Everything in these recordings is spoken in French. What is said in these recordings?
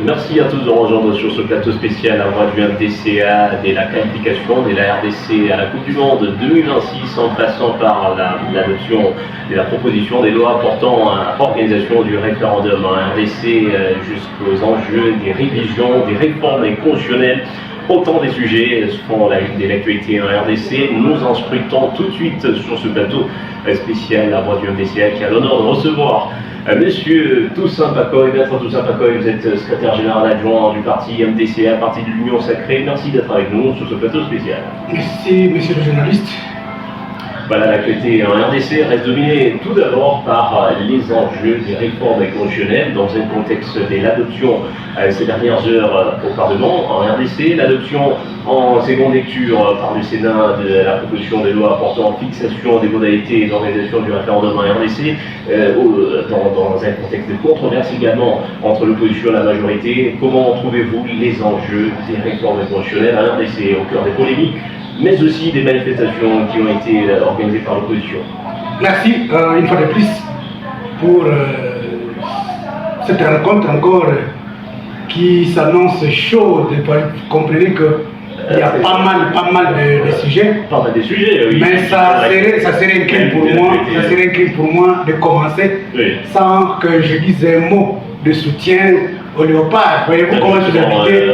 Merci à tous de rejoindre sur ce plateau spécial à voix du MDCA de la qualification de la RDC à la Coupe du Monde 2026 en passant par l'adoption et la proposition des lois portant à l'organisation du référendum en RDC jusqu'aux enjeux des révisions, des réformes constitutionnelles. Autant des sujets font la une de l'actualité en RDC. Nous en scrutons tout de suite sur ce plateau spécial à voix du MDCA qui a l'honneur de recevoir Monsieur Toussaint Pacoy, Maître Toussaint Pacoy, vous êtes secrétaire général adjoint du parti MDCA, parti de l'Union Sacrée. Merci d'être avec nous sur ce plateau spécial. Merci, monsieur le journaliste. Voilà, l'actualité en RDC reste dominée tout d'abord par les enjeux des réformes constitutionnelles dans un contexte de l'adoption ces dernières heures au Parlement en RDC, l'adoption en seconde lecture par le Sénat de la proposition de loi portant fixation des modalités d'organisation du référendum en RDC, dans un contexte de controverse également entre l'opposition et la majorité. Comment trouvez-vous les enjeux des réformes constitutionnelles en RDC au cœur des polémiques, mais aussi des manifestations qui ont été organisées par l'opposition? Merci une fois de plus pour cette rencontre encore qui s'annonce chaude. Vous comprenez qu'il y a pas mal de sujets. Pas mal de sujets, oui. Mais ça serait un crime pour moi de commencer sans que je dise un mot de soutien au léopard. Voyez-vous comment je suis invité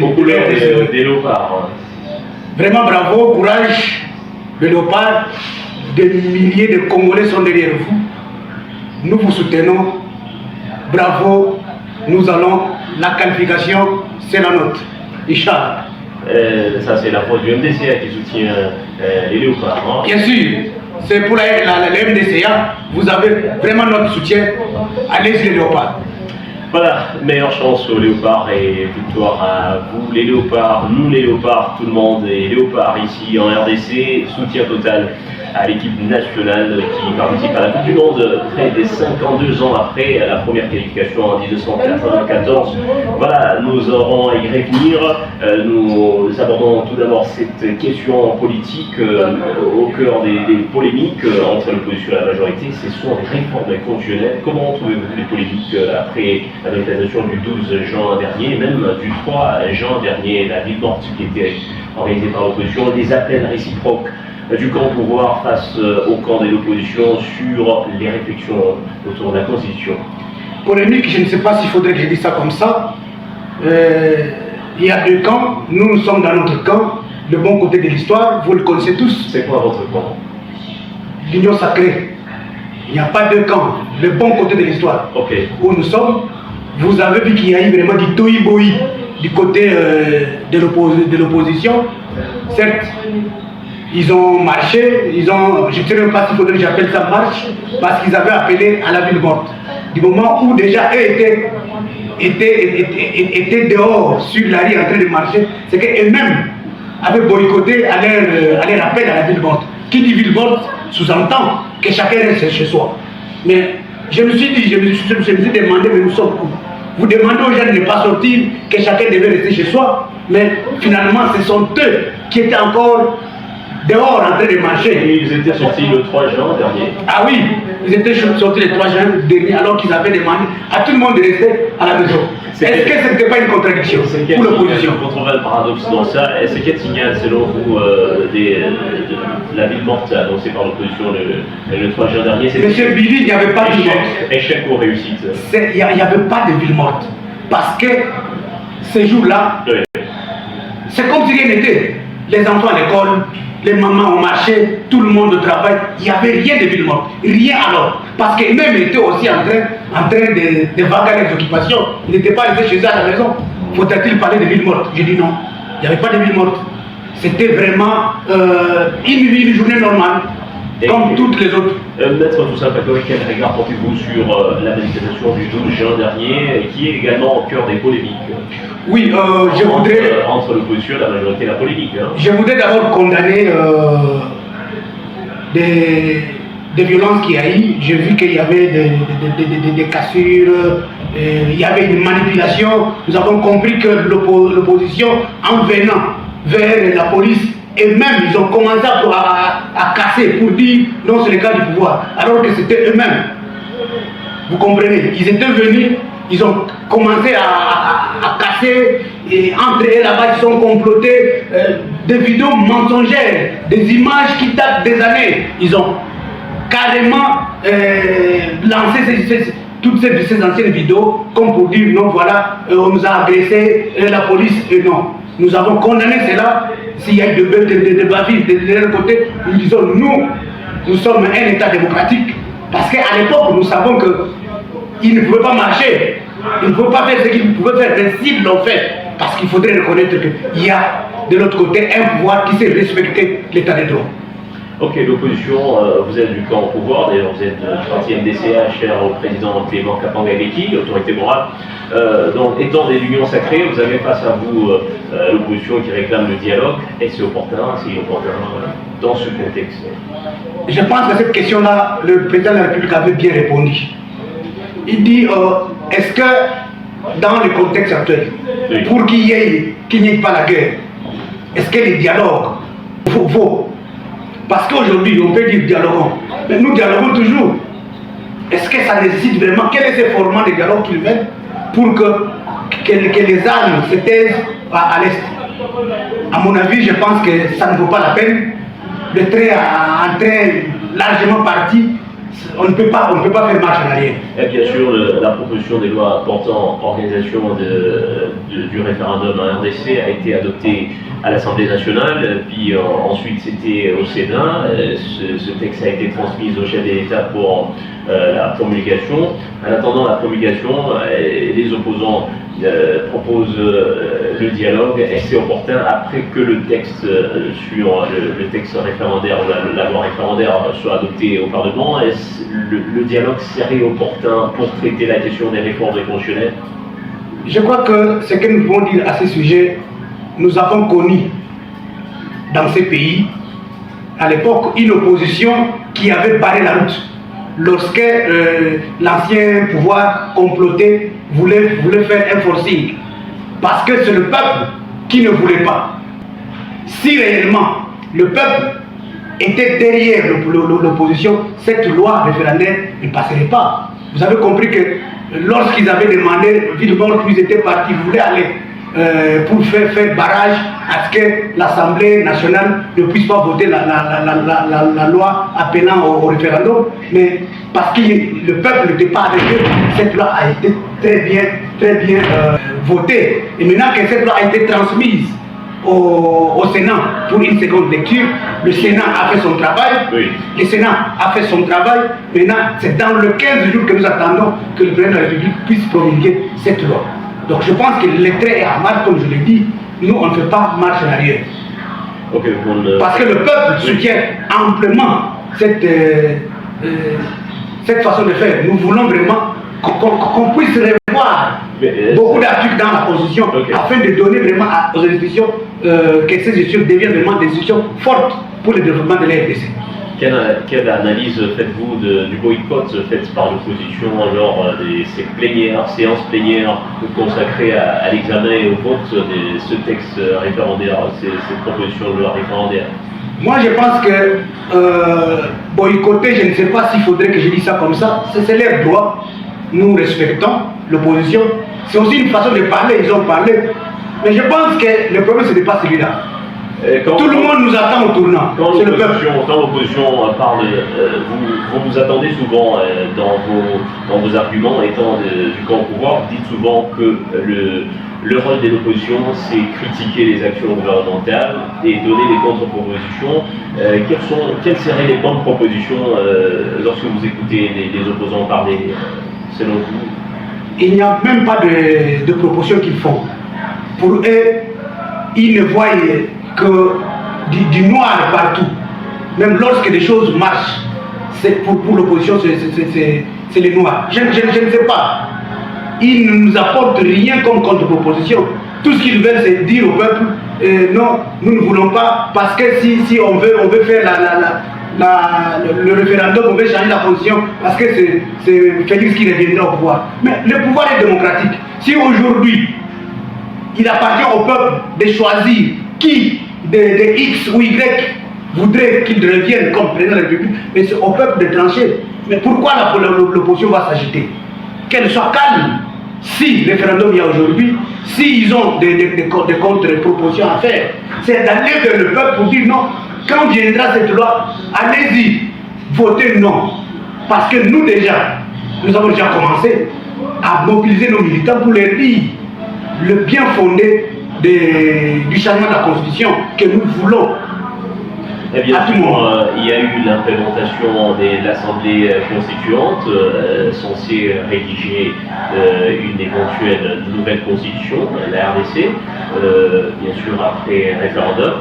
aux couleurs des léopards. Vraiment bravo, courage, le léopard. Des milliers de Congolais sont derrière vous. Nous vous soutenons. Bravo, nous allons. La qualification, c'est la nôtre. Inch'Allah. Ça, c'est la voix du MDCA qui soutient les léopards. Hein? Bien sûr, c'est pour la MDCA. Vous avez vraiment notre soutien. Allez-y, les léopards. Voilà, meilleure chance aux léopards et victoire à vous, les léopards, nous les léopards, tout le monde est léopard ici en RDC. Soutien total à l'équipe nationale qui participe à la Coupe du Monde près des 52 ans après la première qualification en 1994. Voilà, nous aurons à y revenir. Nous abordons tout d'abord cette question politique au cœur des polémiques entre l'opposition et la majorité. Ce sont les réformes constitutionnelles. Comment trouvez-vous les polémiques après la manifestation du 12 juin dernier, même du 3 juin dernier, la ville morte qui était organisée par l'opposition, des appels réciproques du camp au pouvoir face au camp de l'opposition sur les réflexions autour de la Constitution? Polémique, je ne sais pas s'il faudrait que je dise ça comme ça. Il y a deux camps, nous sommes dans notre camp, le bon côté de l'histoire, vous le connaissez tous. C'est quoi votre camp? L'Union Sacrée. Il n'y a pas deux camps, le bon côté de l'histoire. Okay. Où nous sommes, vous avez vu qu'il y a eu vraiment du tohu-bohu du côté de l'opposition. Certes, ils ont marché, je ne sais même pas s'il faudrait que j'appelle ça marche, parce qu'ils avaient appelé à la ville morte. Du moment où déjà eux étaient dehors sur la rue en train de marcher, c'est qu'eux-mêmes avaient boycotté à leur appel à la ville morte. Qui dit ville morte sous-entend que chacun reste chez soi. Mais je me suis dit, je me suis demandé, mais nous sommes où? Vous demandez aux gens de ne pas sortir, que chacun devait rester chez soi, mais finalement ce sont eux qui étaient encore dehors en train de marcher. Et ils étaient sortis le 3 juin dernier. Ah oui, ils étaient sortis le 3 juin dernier alors qu'ils avaient demandé à tout le monde de rester à la maison. Est-ce que ce n'était pas une contradiction pour l'opposition? On trouve un paradoxe dans ça. Et c'est quel signal selon vous de la ville morte annoncée par l'opposition le 3 juin dernier? Monsieur Billy, il n'y avait pas de ville morte. Échec ou réussite? Il n'y avait pas de ville morte. Parce que ces jours-là, c'est comme si rien n'était. Les enfants à l'école, les mamans ont marché, tout le monde au travail, il n'y avait rien de ville morte, rien alors. Parce qu'eux-mêmes étaient aussi en train de vaguer les occupations, ils n'étaient pas restés chez eux à la maison. Faudrait-il parler de ville morte? J'ai dit non, il n'y avait pas de ville morte. C'était vraiment une journée normale, comme toutes les autres. Maître Toussaint Pacoy, quel regard portez-vous sur la manifestation du 12 juin dernier, qui est également au cœur des polémiques? Oui, je voudrais... Entre l'opposition et la majorité, la polémique. Hein. Je voudrais d'abord condamner des violences qu'il y a eu. J'ai vu qu'il y avait des cassures, il y avait une manipulation. Nous avons compris que l'opposition, en venant vers la police, et même ils ont commencé à casser pour dire non, c'est le cas du pouvoir, alors que c'était eux-mêmes. Vous comprenez? Ils étaient venus, ils ont commencé à casser, et entre eux là-bas, ils sont complotés, des vidéos mensongères, des images qui datent des années. Ils ont carrément lancé toutes ces anciennes vidéos comme pour dire non, voilà, on nous a agressés, la police, non. Nous avons condamné cela. S'il y a eu de bavures de leur côté, nous disons nous sommes un État démocratique. Parce qu'à l'époque, nous savons qu'ils ne pouvaient pas marcher. Ils ne pouvaient pas faire ce qu'ils pouvaient faire, mais s'ils l'ont fait, parce qu'il faudrait reconnaître qu'il y a de l'autre côté un pouvoir qui sait respecter l'état de droit. Ok, l'opposition, vous êtes du camp au pouvoir, d'ailleurs vous êtes du parti MDCA, cher au président Clément Kapanga-Geki, autorité morale. Donc, étant des unions sacrées, vous avez face à vous l'opposition qui réclame le dialogue. Est-ce opportun, dans ce contexte? Je pense que cette question-là, le président de la République avait bien répondu. Il dit, est-ce que dans le contexte actuel, oui, pour qu'il n'y ait pas la guerre, est-ce que les dialogues vaut? Parce qu'aujourd'hui, on peut dire dialoguons, mais nous dialoguons toujours. Est-ce que ça nécessite vraiment, quel est ce format de dialogue qu'ils veulent pour que les armes se taisent à l'Est? À mon avis, je pense que ça ne vaut pas la peine. Le train en train largement parti, on ne peut pas faire marche en arrière. Et bien sûr, la proposition des lois portant organisation du référendum en RDC a été adoptée à l'Assemblée nationale, puis ensuite c'était au Sénat. Ce texte a été transmis au chef de l'État pour la promulgation. En attendant la promulgation, les opposants proposent le dialogue. Est-ce c'est opportun après que le texte sur le texte référendaire, la loi référendaire soit adoptée au Parlement? Est-ce le dialogue serait opportun pour traiter la question des réformes constitutionnelles? Je crois que ce que nous pouvons dire à ce sujet, nous avons connu dans ces pays, à l'époque, une opposition qui avait barré la route. Lorsque l'ancien pouvoir comploté voulait faire un forcing. Parce que c'est le peuple qui ne voulait pas. Si réellement le peuple était derrière l'opposition, cette loi référendaire ne passerait pas. Vous avez compris que lorsqu'ils avaient demandé, Villemort, ils étaient partis, ils voulaient aller pour faire barrage à ce que l'Assemblée nationale ne puisse pas voter la loi appelant au référendum, mais parce que le peuple n'était pas avec eux, cette loi a été très bien votée. Et maintenant que cette loi a été transmise au Sénat pour une seconde lecture, le Sénat a fait son travail, oui. Le Sénat a fait son travail, maintenant c'est dans le 15 jours que nous attendons que le président de la République puisse promulguer cette loi. Donc je pense que le trait est à marche, comme je l'ai dit, nous on ne fait pas marche en arrière. Okay, parce que le peuple soutient amplement cette façon de faire. Nous voulons vraiment qu'on puisse revoir beaucoup d'articles dans la Constitution, okay, afin de donner vraiment aux institutions que ces institutions deviennent vraiment des institutions fortes pour le développement de la RDC. Quelle analyse faites-vous du boycott fait par l'opposition lors de ces séances plénières consacrées à l'examen et au vote de ce texte référendaire, cette proposition de loi référendaire? Moi je pense que boycotter, je ne sais pas s'il faudrait que je dise ça comme ça, c'est leur droit. Nous respectons l'opposition. C'est aussi une façon de parler, ils ont parlé. Mais je pense que le problème ce n'est pas celui-là. Tout le monde nous attend au tournant. Quand l'opposition parle, vous vous attendez souvent dans vos arguments, étant du camp au pouvoir, vous dites souvent que le rôle de l'opposition, c'est critiquer les actions gouvernementales et donner des contre-propositions. Quelles seraient les bonnes propositions lorsque vous écoutez les opposants parler, selon vous? Il n'y a même pas de propositions qu'ils font. Pour eux, ils ne voient que du noir partout. Même lorsque les choses marchent, pour l'opposition, c'est le noir. Je ne sais pas. Ils ne nous apportent rien comme contre-proposition. Tout ce qu'ils veulent, c'est dire au peuple, non, nous ne voulons pas, parce que si on veut faire le référendum, on veut changer la constitution, parce que c'est Félix qui reviendra au pouvoir. Mais le pouvoir est démocratique. Si aujourd'hui, il appartient au peuple de choisir qui de X ou Y voudrait qu'il revienne comme président de la République, mais c'est au peuple de trancher. Mais pourquoi l'opposition va s'agiter? Qu'elle soit calme. si référendum il y a aujourd'hui, s'ils ont des contre-propositions à faire, c'est d'aller vers le peuple pour dire non, quand viendra cette loi, allez-y, votez non. Parce que nous déjà, nous avons déjà commencé à mobiliser nos militants pour leur dire le bien fondé du changement de la Constitution que nous voulons. Et bien sûr, il y a eu l'implémentation de l'Assemblée constituante censée rédiger une éventuelle nouvelle constitution, la RDC, bien sûr après référendum.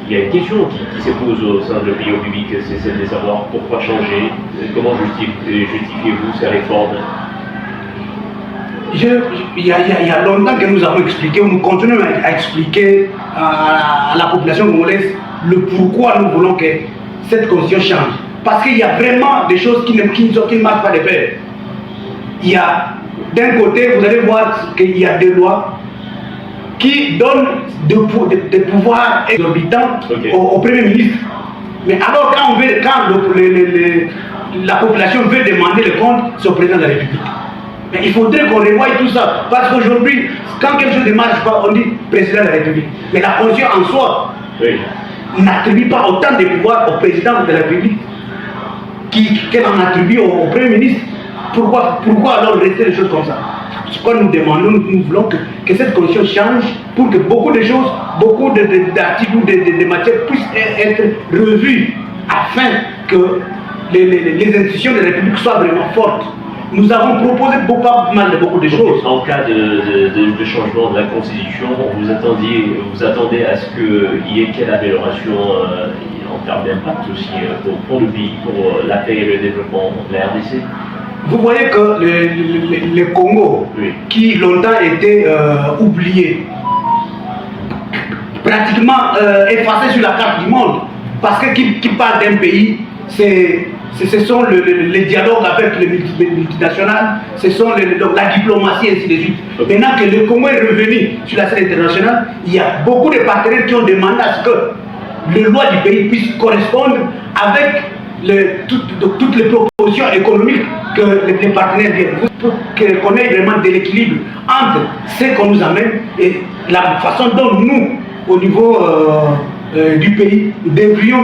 Il y a une question qui se pose au sein de l'opinion publique, c'est celle de savoir pourquoi changer, comment justifiez-vous ces réformes? Il y a longtemps que nous avons expliqué, nous continuons à expliquer à la population congolaise le pourquoi nous voulons que cette constitution change. Parce qu'il y a vraiment des choses qui ne marchent pas de pair. Il y a, d'un côté, vous allez voir qu'il y a des lois qui donnent des pouvoirs exorbitants au Premier ministre. Mais alors quand la population veut demander le compte, c'est au président de la République. Mais il faudrait qu'on revoie tout ça. Parce qu'aujourd'hui, quand quelque chose ne marche pas, on dit président de la République. Mais la constitution en soi n'attribue pas autant de pouvoirs au président de la République qu'elle en attribue au Premier ministre. Pourquoi alors rester les choses comme ça? Ce que nous demandons, nous voulons que cette constitution change pour que beaucoup de choses, beaucoup d'articles, de matières puissent être revues afin que les institutions de la République soient vraiment fortes. Nous avons proposé beaucoup de choses. En cas de changement de la Constitution, vous attendez à ce qu'il y ait quelle amélioration en termes d'impact aussi pour le pays, pour la paix et le développement de la RDC? Vous voyez que le Congo, qui longtemps était oublié, pratiquement effacé sur la carte du monde, parce que qui parle d'un pays, ce sont les dialogues avec les multinationales, ce sont la diplomatie et ainsi de suite. Maintenant que le Congo est revenu sur la scène internationale, il y a beaucoup de partenaires qui ont demandé à ce que les lois du pays puissent correspondre avec toutes les propositions économiques que les partenaires viennent, pour qu'on ait vraiment de l'équilibre entre ce qu'on nous amène et la façon dont nous, au niveau du pays, devrions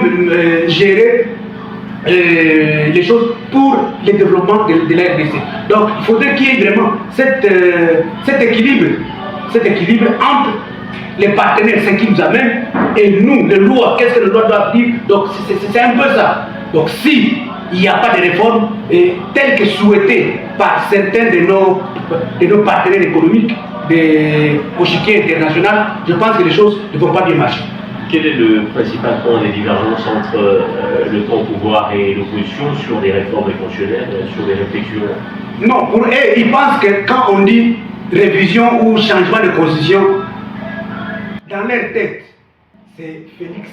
gérer les choses pour le développement de la RDC. Donc il faudrait qu'il y ait vraiment cet équilibre entre les partenaires, ce qui nous amène, et nous, les lois, qu'est-ce que les lois doivent dire. Donc c'est un peu ça. Donc si il n'y a pas de réforme telle que souhaitée par certains de nos partenaires économiques au chiquier international, je pense que les choses ne vont pas bien marcher. Quel est le principal point des divergences entre le camp au pouvoir et l'opposition sur des réformes constitutionnelles, sur des réflexions? Non, pour eux, ils pensent que quand on dit révision ou changement de constitution, dans leur tête, c'est Félix.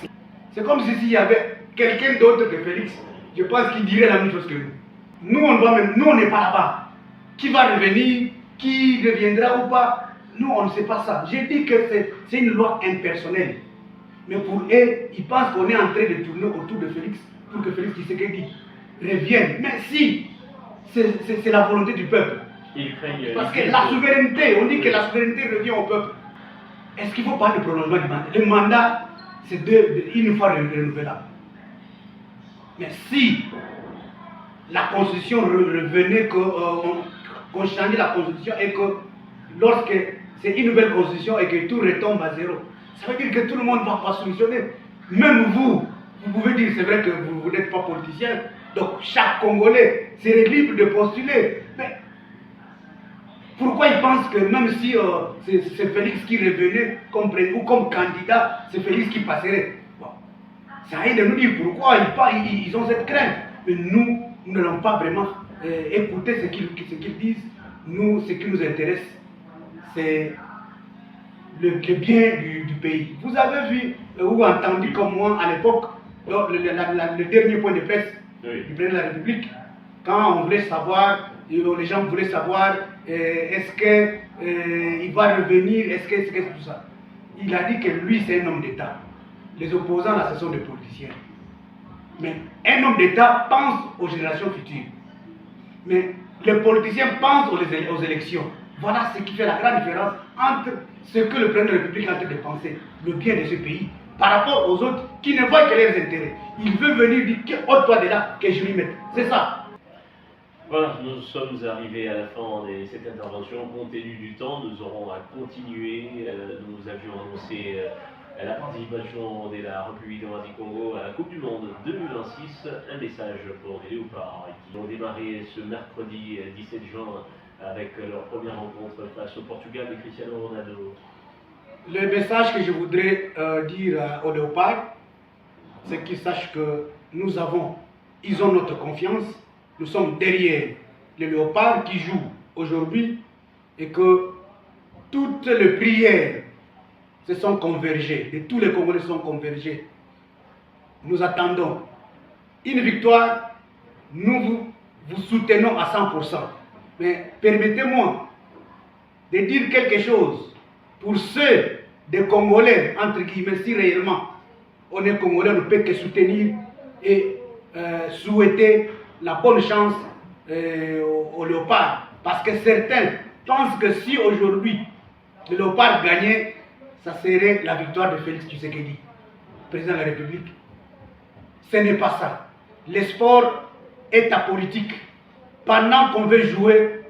C'est comme si s'il y avait quelqu'un d'autre que Félix, je pense qu'il dirait la même chose que nous. Nous, on n'est pas là-bas. Qui va revenir, qui reviendra ou pas, nous, on ne sait pas ça. J'ai dit que c'est une loi impersonnelle. Mais pour eux, ils pensent qu'on est en train de tourner autour de Félix pour que Félix Tshisekedi revienne. Mais si, c'est la volonté du peuple. Parce que la souveraineté, on dit que la souveraineté revient au peuple. Est-ce qu'il faut parler de prolongement du mandat? Le mandat, c'est une fois renouvelable. Mais si la Constitution revenait, qu'on changeait la Constitution et que lorsque c'est une nouvelle Constitution et que tout retombe à zéro, ça veut dire que tout le monde va solutionner. Même vous pouvez dire, c'est vrai que vous n'êtes pas politicien, donc chaque Congolais serait libre de postuler. Mais pourquoi ils pensent que même si c'est Félix qui revenait comme candidat, c'est Félix qui passerait? Bon. Ça a rien de nous dire pourquoi ils ont cette crainte. Mais nous n'allons pas vraiment écouter ce qu'ils disent. Nous, ce qui nous intéresse, c'est le bien du pays. Vous avez vu ou entendu comme moi à l'époque, le dernier point de presse du président de la République, quand on voulait savoir, les gens voulaient savoir est-ce qu'il va revenir, est-ce que tout ça. Il a dit que lui c'est un homme d'État. Les opposants là, ce sont des politiciens. Mais un homme d'État pense aux générations futures. Mais les politiciens pensent aux élections. Voilà ce qui fait la grande différence entre ce que le président de la République est en train de penser, le bien de ce pays, par rapport aux autres qui ne voient que leurs intérêts. Il veut venir dire que ôte-toi de là, que je lui mette. C'est ça. Voilà, nous sommes arrivés à la fin de cette intervention. Compte tenu du temps, nous aurons à continuer. Nous avions annoncé la participation de la République démocratique du Congo à la Coupe du Monde 2026. Un message pour les Léopards qui ont démarré ce mercredi 17 juin avec leur première rencontre face au Portugal de Cristiano Ronaldo. Le message que je voudrais dire aux Léopards, c'est qu'ils sachent que ils ont notre confiance. Nous sommes derrière les Léopards qui jouent aujourd'hui et que toutes les prières se sont convergées, et tous les Congolais sont convergés. Nous attendons une victoire, nous vous soutenons à 100%. Mais permettez-moi de dire quelque chose pour ceux des Congolais, entre guillemets, si réellement on est Congolais, on ne peut que soutenir et souhaiter la bonne chance aux Léopards. Parce que certains pensent que si aujourd'hui le Léopard gagnait, ça serait la victoire de Félix Tshisekedi, président de la République. Ce n'est pas ça. Le sport est apolitique. Pendant qu'on veut jouer,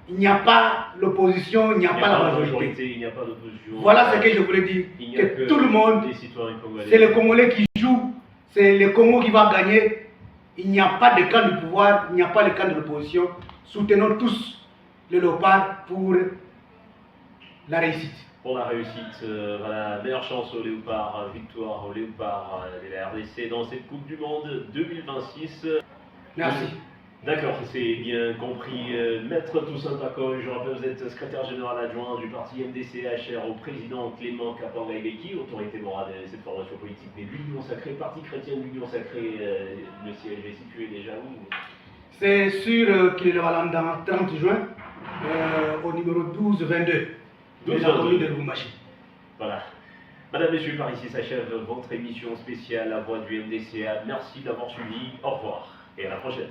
il n'y a pas l'opposition, il n'y a pas la majorité. Il n'y a pas d'opposition. Voilà ce que je voulais dire. Que tout le monde, c'est le Congolais qui joue, c'est le Congo qui va gagner. Il n'y a pas de camp du pouvoir, il n'y a pas de camp de l'opposition. Soutenons tous le Léopard pour la réussite. Pour la réussite, voilà, meilleure chance aux Léopards, victoire aux Léopards de la RDC dans cette Coupe du Monde 2026. Merci. D'accord, c'est bien compris. Maître Toussaint Pakoy, je rappelle, vous êtes secrétaire général adjoint du parti MDC-HR au président Clément Kapanga-Ebeki, autorité morale de cette formation politique de l'Union Sacrée, parti chrétien de l'Union Sacrée. Le siège est situé déjà où? C'est sur Kilevalanda, 30 juin, au numéro 1222, de la commune de Lubumbashi. Voilà. Madame, Messieurs, par ici s'achève votre émission spéciale La Voix du MDCA. Merci d'avoir suivi. Au revoir et à la prochaine.